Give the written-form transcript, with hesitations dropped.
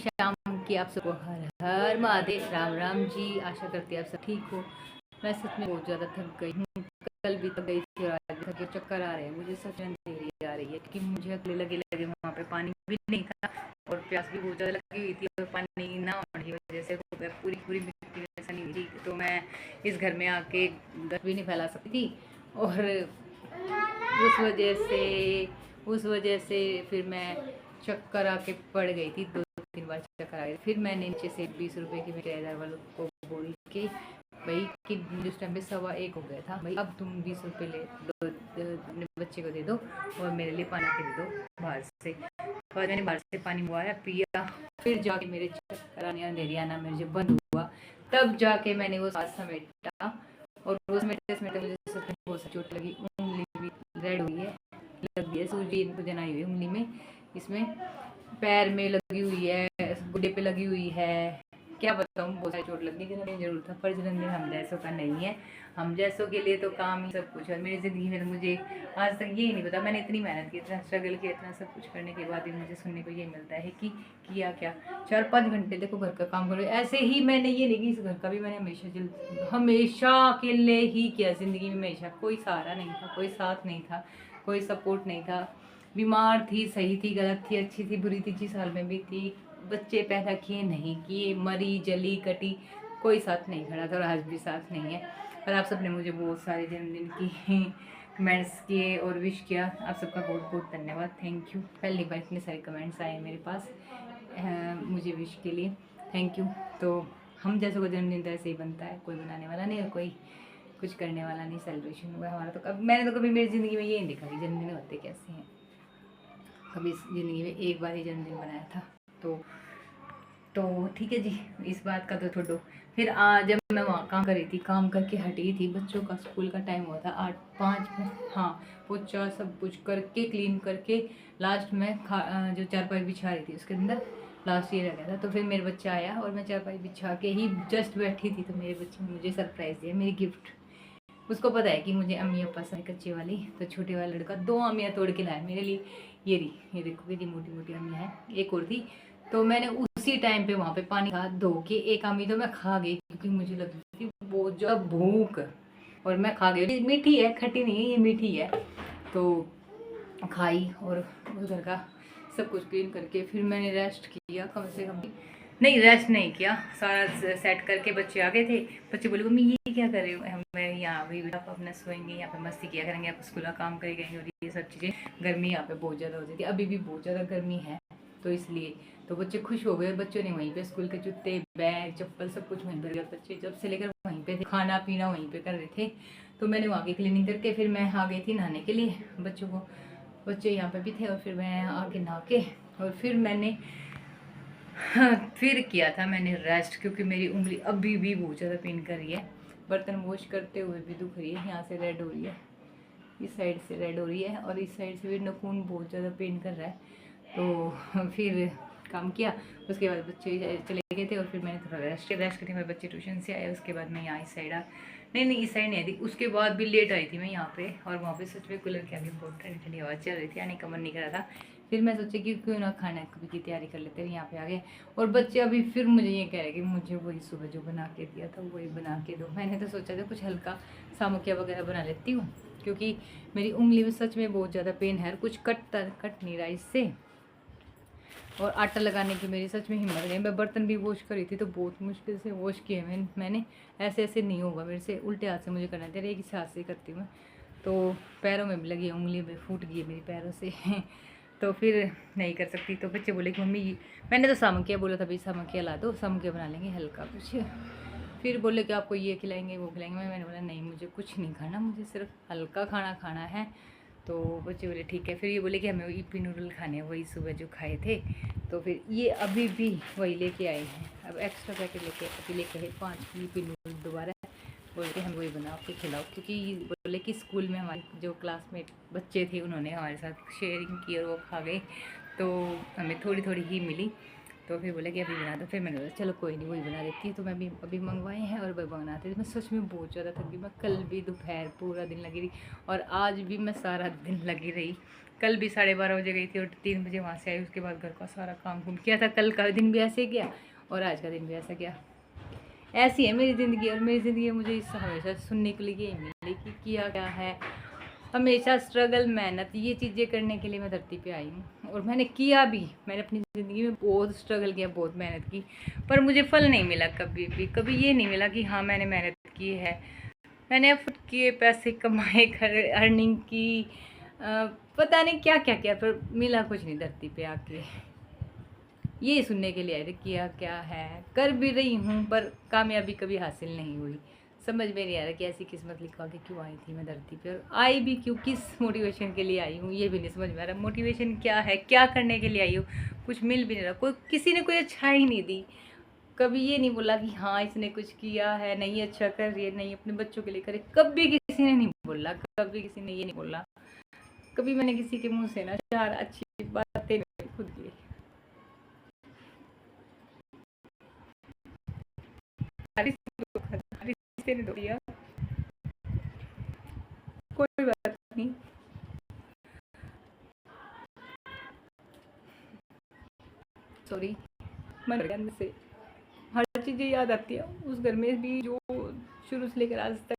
शाम की आप सबको हर हर महादेव, राम राम जी। आशा करती है आप सब ठीक हो। मैं सच में बहुत ज़्यादा थक गई हूँ, कल भी थक गई थी और आज भी थक, चक्कर आ रहे हैं मुझे, सच में अंधेरी आ रही है क्योंकि मुझे अगले लगे लगे वहाँ पे पानी भी नहीं था और प्यास भी बहुत ज़्यादा लगी हुई थी और पानी ना होने की वजह से पूरी पूरी मिट्टी ऐसा नहीं थी, तो मैं इस घर में आके गंद भी नहीं फैला सकती थी और उस वजह से फिर मैं चक्कर आके पड़ गई थी, 2-3 बार चक्कर आ गई। फिर मैंने नीचे से 20 रुपए की मेरे किराएदार वालों को बोल के भाई कि जिस टाइम पे 1:15 हो गया था, भाई अब तुम 20 रुपए ले दो, अपने बच्चे को दे दो और मेरे लिए पानी के दे दो बाहर से। और मैंने बाहर से पानी मंगवाया, पिया, फिर जाके मेरे चक्कर आने अंधेरी आना मेरे जब बंद हुआ तब जाके मैंने वो साथ समेटा और वो समेटते समेटते मुझे सच में बहुत चोट लगी, उंगली भी रेड हुई है, लग गई है सूजी, सूजन आई हुई है उंगली में, इसमें पैर में लगी हुई है, गुड्डे पे लगी हुई है, क्या बताऊँ बहुत सारी चोट लगी। जन्मदिन जरूर था पर जन्मदिन हम जैसों का नहीं है, हम जैसों के लिए तो काम ही सब कुछ है। मेरी ज़िंदगी में मुझे आज तक ये नहीं पता, मैंने इतनी मेहनत की, इतना स्ट्रगल किया, इतना सब कुछ करने के बाद भी मुझे सुनने को ये मिलता है कि किया क्या, 4-5 घंटे देखो घर का काम करो। ऐसे ही मैंने ये नहीं कि इस घर का भी मैंने हमेशा अकेले ही किया, ज़िंदगी में हमेशा कोई सहारा नहीं था, कोई साथ नहीं था, कोई सपोर्ट नहीं था, बीमार थी, सही थी, गलत थी, अच्छी थी, बुरी थी, जिस हाल में भी थी, बच्चे पैदा किए नहीं किए, मरी जली कटी, कोई साथ नहीं खड़ा था और आज भी साथ नहीं है। और आप सबने मुझे बहुत सारे जन्मदिन की कमेंट्स किए और विश किया, आप सबका बहुत बहुत धन्यवाद, थैंक यू। पहली बार इतने सारे कमेंट्स आए मेरे पास मुझे विश के लिए, थैंक यू। तो हम जैसे को जन्मदिन तो ऐसे ही बनता है, कोई बनाने वाला नहीं और कोई कुछ करने वाला नहीं, सेलिब्रेशन हुआ हमारा। तो मैंने तो कभी मेरी ज़िंदगी में ये नहीं देखा कि जन्मदिन होते कैसे हैं, कभी ज़िंदगी में एक बार ही जन्मदिन बनाया था। तो ठीक है जी, इस बात का तो छोड़ो। फिर जब मैं वहाँ काम कर रही थी, काम करके हटी थी, बच्चों का स्कूल का टाइम हुआ था 8-5 में, हाँ पोछा सब कुछ करके क्लीन करके लास्ट में जो चारपाई बिछा रही थी उसके अंदर लास्ट ये रह गया था। तो फिर मेरा बच्चा आया और मैं चारपाई बिछा के ही जस्ट बैठी थी तो मेरे बच्चे ने मुझे सरप्राइज़ दिया, मेरी गिफ्ट। उसको पता है कि मुझे अम्मियाँ पसंद है, कच्चे वाली, तो छोटे वाला लड़का 2 अम्मियाँ तोड़ के लाया मेरे लिए। ये देखो कितनी मोटी मोटी अम्मियाँ हैं, एक और थी। तो मैंने उसी टाइम पे वहाँ पे पानी हाथ धो के एक अम्मी तो मैं खा गई क्योंकि मुझे लगी थी बहुत ज़्यादा भूख और मैं खा गई। मीठी है, खट्टी नहीं है, ये मीठी है। तो खाई और उस घर का सब कुछ क्लीन करके फिर मैंने रेस्ट किया कम से कम। नहीं रेस्ट नहीं किया, सारा सेट करके बच्चे आ गए थे। बच्चे बोले मम्मी ये क्या कर रहे हो, मैं यहाँ भी आप अपना सोएंगे, यहाँ पे मस्ती किया करेंगे, आप स्कूल का काम करे गएंगे और ये सब चीज़ें। गर्मी यहाँ पे बहुत ज़्यादा होती थी, अभी भी बहुत ज़्यादा गर्मी है तो इसलिए। तो बच्चे खुश हो गए, बच्चों ने वहीं पे स्कूल के जूते बैग चप्पल सब कुछ वहीं पर, बच्चे जब से लेकर वहीं पे थे, खाना पीना वहीं पे कर रहे थे। तो मैंने वहाँ की क्लीनिंग करके फिर मैं आ गई थी नहाने के लिए, बच्चे यहाँ पे भी थे और फिर मैं आके नहा के और फिर मैंने फिर किया था मैंने रेस्ट क्योंकि मेरी उंगली अभी भी बहुत ज़्यादा पेन कर रही है। बर्तन वॉश करते हुए भी दुख रही है, यहाँ से रेड हो रही है, इस साइड से रेड हो रही है और इस साइड से भी नखून बहुत ज़्यादा पेन कर रहा है। तो फिर काम किया, उसके बाद बच्चे चले गए थे और फिर मैंने थोड़ा रेस्ट करके मेरे बच्चे ट्यूशन से आए, उसके बाद मैं यहाँ इस साइड नहीं इस साइड नहीं आई थी, उसके बाद भी लेट आई थी मैं यहाँ पे। और वहाँ पे सच में कूलर के आगे बहुत ठंडी ठंडी हवा चल रही थी, आने का मन नहीं कर रहा था। फिर मैं सोची कि क्यों ना खाना कभी की तैयारी कर लेते हैं, यहाँ पे आ गए और बच्चे अभी फिर मुझे ये कह रहे कि मुझे वही सुबह जो बना के दिया था वही बना के दो। मैंने तो सोचा था कुछ हल्का सामुकिया वगैरह बना लेती हूँ क्योंकि मेरी उंगली में सच में बहुत ज़्यादा पेन है, कुछ कट नहीं रहा इससे और आटा लगाने की मेरी सच में हिम्मत नहीं। मैं बर्तन भी वॉश करी थी तो बहुत मुश्किल से वॉश किए मैंने ऐसे नहीं होगा मेरे से, उल्टे हाथ से मुझे करना चाहिए, एक ही हाथ से करती हूँ। तो पैरों में भी लगी, उंगली में फूट गई मेरी पैरों से तो फिर नहीं कर सकती। तो बच्चे बोले कि मम्मी, मैंने तो सामुकिया बोला था, भाई सामुकिया ला दो, सामुकिया बना लेंगे हल्का कुछ। फिर बोले कि आपको ये खिलाएंगे वो खिलाएंगे, मैंने बोला नहीं मुझे कुछ नहीं खाना, मुझे सिर्फ हल्का खाना खाना है। तो बच्चे बोले ठीक है। फिर ये बोले कि हमें ईपी नूडल खाने हैं, वही सुबह जो खाए थे। तो फिर ये अभी भी वही लेके आए हैं, अब एक्स्ट्रा पैकेट लेके आए 5 ईपी नूडल दोबारा, बोल के हम वही बना के खिलाओ क्योंकि बोले कि स्कूल में हमारे जो क्लासमेट बच्चे थे उन्होंने हमारे साथ शेयरिंग की और वो खा गए तो हमें थोड़ी थोड़ी ही मिली। तो फिर बोले कि अभी बना दो। फिर मैंने बोला चलो कोई नहीं, वही बना देती है। तो मैं अभी मंगवाए हैं और वही बनाते थे। मैं सच में बहुत ज़्यादा थक गई। मैं कल भी दोपहर पूरा दिन लगी रही और आज भी मैं सारा दिन लगी रही। कल भी 12:30 बजे गई थी और 3 बजे वहाँ से आई। उसके बाद घर का सारा काम कुम किया था। कल का दिन भी ऐसे गया और आज का दिन भी ऐसा गया। ऐसी है मेरी ज़िंदगी। और मेरी ज़िंदगी में मुझे इससे हमेशा सुनने के लिए यही मिली कि किया क्या है, हमेशा स्ट्रगल, मेहनत, ये चीज़ें करने के लिए मैं धरती पे आई हूँ। और मैंने किया भी। मैंने अपनी ज़िंदगी में बहुत स्ट्रगल किया, बहुत मेहनत की, पर मुझे फल नहीं मिला कभी भी। कभी ये नहीं मिला कि हाँ मैंने मेहनत की है, मैंने एफर्ट किए, पैसे कमाए, अर्निंग की, पता नहीं क्या क्या किया, पर मिला कुछ नहीं धरती पे आके। ये सुनने के लिए आए थे किया क्या है, कर भी रही हूँ, पर कामयाबी कभी हासिल नहीं हुई। समझ में नहीं आ रहा कि ऐसी किस्मत लिखा के क्यों आई थी मैं धरती पे, और आई भी क्यों, किस मोटिवेशन के लिए आई हूँ ये भी नहीं समझ में आ रहा। मोटिवेशन क्या है, क्या करने के लिए आई हूँ, कुछ मिल भी नहीं रहा। कोई, किसी ने कोई अच्छा ही नहीं दी। कभी ये नहीं बोला कि हाँ इसने कुछ किया है, नहीं अच्छा कर रही है, नहीं अपने बच्चों के लिए करे, कभी किसी ने नहीं बोला। कभी किसी ने ये नहीं बोला। कभी मैंने किसी के मुँह से ना 4 अच्छी बातें खुद की। तारीफ दो दिया, कोई बात नहीं। सॉरी, मन से हर चीज़ें याद आती है। उस घर में भी जो शुरू से लेकर आज तक